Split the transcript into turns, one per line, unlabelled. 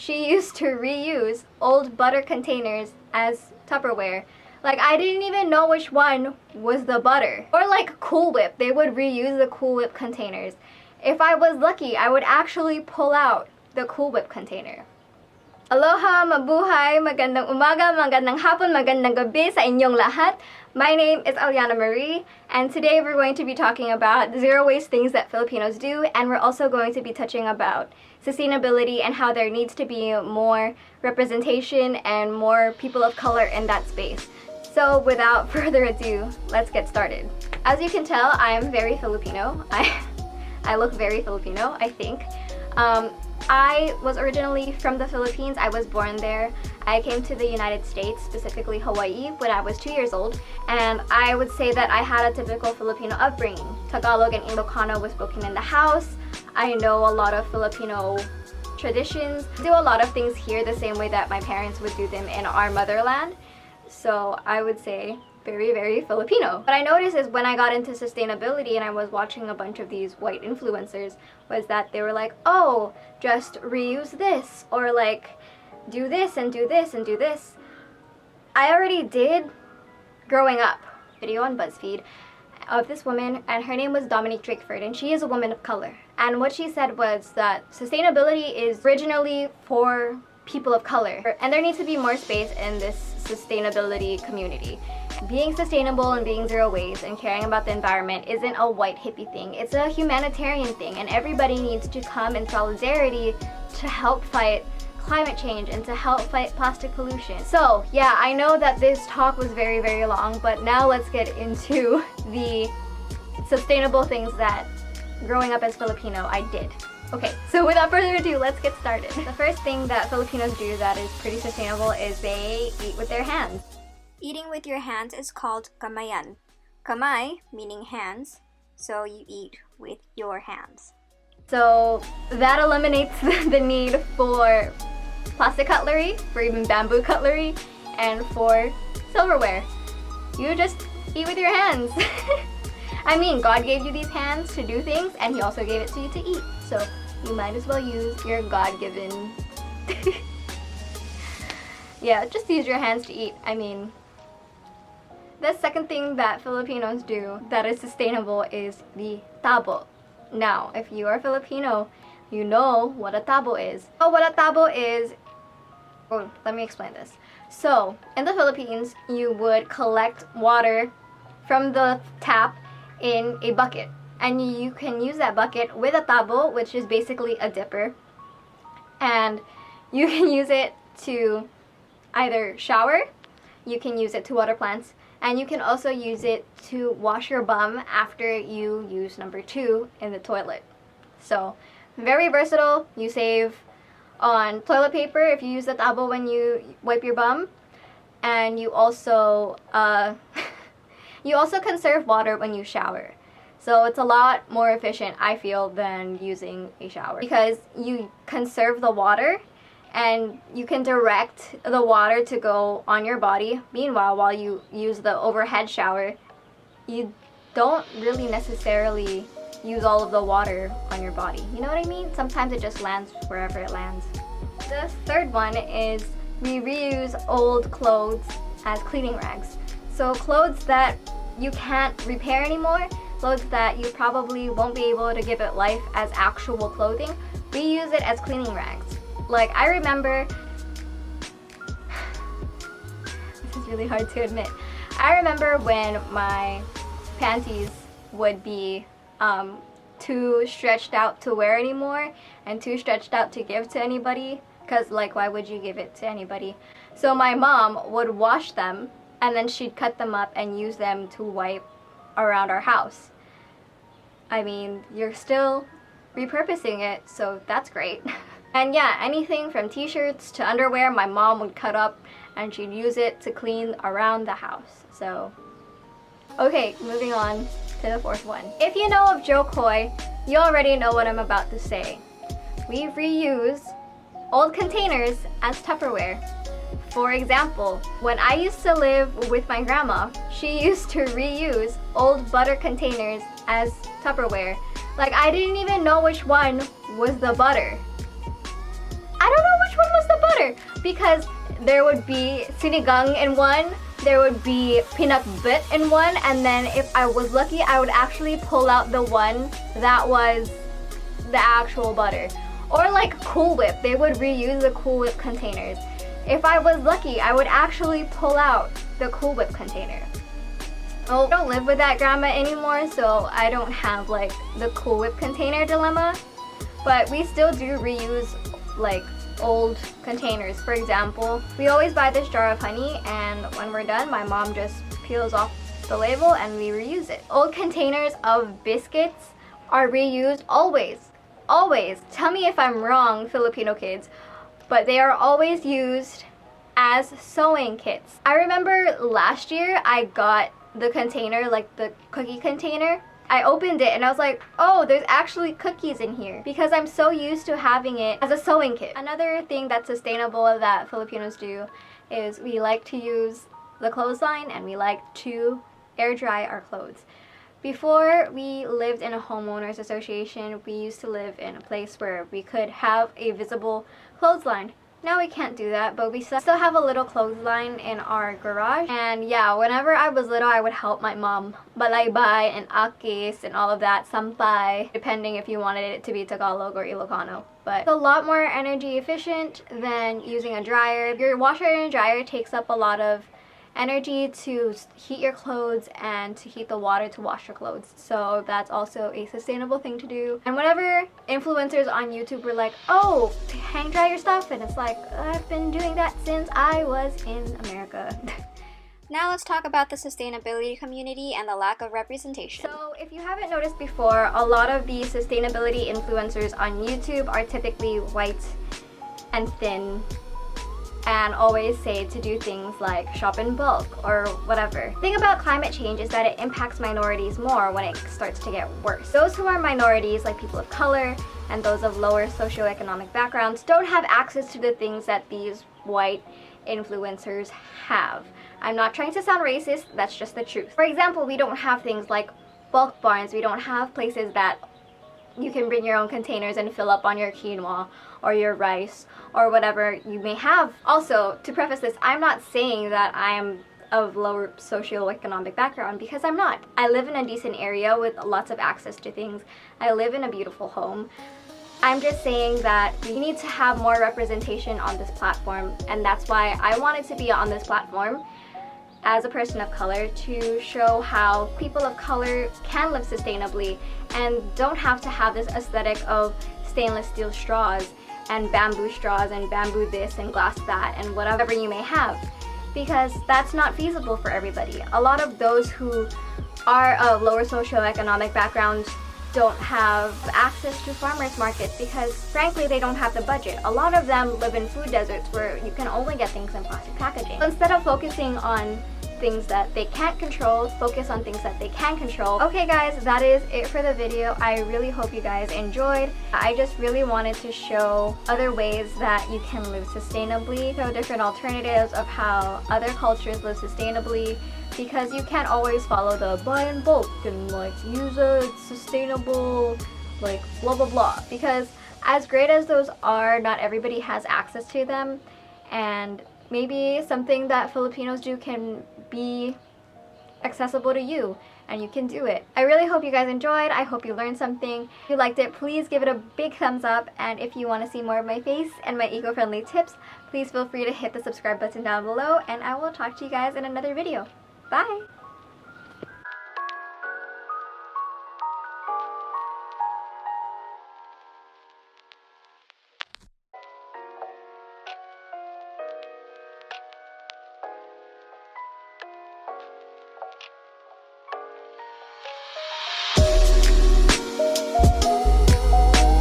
she used to reuse old butter containers as Tupperware. Like, I didn't even know which one was the butter. Or like Cool Whip, they would reuse the Cool Whip containers. If I was lucky, I would actually pull out the Cool Whip container. Aloha, mabuhay, magandang umaga, magandang hapon, magandang gabi sa inyong lahat. My name is Allana Marie, and today we're going to be talking about zero waste things that Filipinos do, and we're also going to be touching about sustainability and how there needs to be more representation and more people of color in that space. So without further ado, let's get started. As you can tell, I am very Filipino. I look very Filipino, I think. I was originally from the Philippines. I was born there. I came to the United States, specifically Hawaii, when I was 2 years old, and I would say that I had a typical Filipino upbringing. Tagalog and Ilocano was spoken in the house. I know a lot of Filipino traditions. I do a lot of things here the same way that my parents would do them in our motherland. So I would say very, very Filipino. What I noticed is when I got into sustainability and I was watching a bunch of these white influencers was that they were like, oh, just reuse this, or like do this and do this and do this. I already did growing up. Video on BuzzFeed of this woman, and her name was Dominique Drakeford, and she is a woman of color. And what she said was that sustainability is originally for people of color, and there needs to be more space in this sustainability community. Being sustainable and being zero waste and caring about the environment isn't a white hippie thing. It's a humanitarian thing, and everybody needs to come in solidarity to help fight climate change and to help fight plastic pollution. So yeah, I know that this talk was very, very long, but now let's get into the sustainable things that growing up as Filipino I did. Okay, so without further ado, let's get started. The first thing that Filipinos do that is pretty sustainable is they eat with their hands. Eating with your hands is called kamayan. Kamay meaning hands, so you eat with your hands. So that eliminates the need for plastic cutlery, for even bamboo cutlery, and for silverware. You just eat with your hands. I mean, God gave you these hands to do things, and He also gave it to you to eat. So you might as well use your God-given... Yeah, just use your hands to eat. I mean, the second thing that Filipinos do that is sustainable is the tabo. Now, if you are Filipino, you know what a tabo is. So what a tabo is... Oh, let me explain this. So, in the Philippines, you would collect water from the tap in a bucket. And you can use that bucket with a tabo, which is basically a dipper. And you can use it to either shower, you can use it to water plants, and you can also use it to wash your bum after you use number 2 in the toilet. So, very versatile. You save on toilet paper if you use the tabo when you wipe your bum. And you also, you also conserve water when you shower. So it's a lot more efficient, I feel, than using a shower. Because you conserve the water and you can direct the water to go on your body. Meanwhile, while you use the overhead shower, you don't really necessarily use all of the water on your body. You know what I mean? Sometimes it just lands wherever it lands. The third one is we reuse old clothes as cleaning rags. So clothes that you can't repair anymore, clothes that you probably won't be able to give it life as actual clothing, we use it as cleaning rags. Like, I remember, this is really hard to admit, I remember when my panties would be too stretched out to wear anymore and too stretched out to give to anybody, because like, why would you give it to anybody? So my mom would wash them and then she'd cut them up and use them to wipe around our house. I mean, you're still repurposing it, so that's great. And yeah, anything from t-shirts to underwear, my mom would cut up and she'd use it to clean around the house. So, okay, moving on to the fourth one. If you know of Joe Coy, you already know what I'm about to say. We reuse old containers as Tupperware. For example, when I used to live with my grandma, she used to reuse old butter containers as Tupperware. Like, I didn't even know which one was the butter. I don't know which one was because there would be sinigang in one, there would be pinakbet in one, and then if I was lucky, I would actually pull out the one that was the actual butter. Or like Cool Whip, they would reuse the Cool Whip containers. If I was lucky, I would actually pull out the Cool Whip container. Oh, I don't live with that grandma anymore, so I don't have like the Cool Whip container dilemma. But we still do reuse like old containers. For example, we always buy this jar of honey, and when we're done, my mom just peels off the label and we reuse it. Old containers of biscuits are reused always. Always. Tell me if I'm wrong, Filipino kids, but they are always used as sewing kits. I remember last year I got the container, like the cookie container. I opened it and I was like, oh, there's actually cookies in here, because I'm so used to having it as a sewing kit. Another thing that's sustainable that Filipinos do is we like to use the clothesline and we like to air dry our clothes. Before we lived in a homeowners association, we used to live in a place where we could have a visible clothesline. Now we can't do that, but we still have a little clothesline in our garage. And yeah, whenever I was little, I would help my mom balaybay and akis and all of that, sampay, depending if you wanted it to be Tagalog or Ilocano. But it's a lot more energy efficient than using a dryer. Your washer and dryer takes up a lot of energy to heat your clothes and to heat the water to wash your clothes. So that's also a sustainable thing to do. And whenever influencers on YouTube were like, oh, hang dry your stuff, and it's like, I've been doing that since I was in America.
Now let's talk about the sustainability community and the lack of representation.
So if you haven't noticed before, a lot of the sustainability influencers on YouTube are typically white and thin, and always say to do things like shop in bulk or whatever. The thing about climate change is that it impacts minorities more when it starts to get worse. Those who are minorities, like people of color and those of lower socioeconomic backgrounds, don't have access to the things that these white influencers have. I'm not trying to sound racist, that's just the truth. For example, we don't have things like bulk barns. We don't have places that you can bring your own containers and fill up on your quinoa or your rice or whatever you may have. Also, to preface this, I'm not saying that I'm of lower socioeconomic background, because I'm not. I live in a decent area with lots of access to things. I live in a beautiful home. I'm just saying that we need to have more representation on this platform, and that's why I wanted to be on this platform as a person of color, to show how people of color can live sustainably and don't have to have this aesthetic of stainless steel straws and bamboo straws and bamboo this and glass that and whatever you may have, because that's not feasible for everybody. A lot of those who are of lower socioeconomic backgrounds don't have access to farmers markets because frankly they don't have the budget. A lot of them live in food deserts where you can only get things in plastic packaging. So instead of focusing on things that they can't control, focus on things that they can control. Okay guys, that is it for the video. I really hope you guys enjoyed. I just really wanted to show other ways that you can live sustainably, show different alternatives of how other cultures live sustainably, because you can't always follow the buy in bulk and like use a sustainable like blah blah blah, because as great as those are, not everybody has access to them, and maybe something that Filipinos do can be accessible to you and you can do it. I really hope you guys enjoyed. I hope you learned something. If you liked it, please give it a big thumbs up, and if you want to see more of my face and my eco-friendly tips, please feel free to hit the subscribe button down below, and I will talk to you guys in another video. Bye!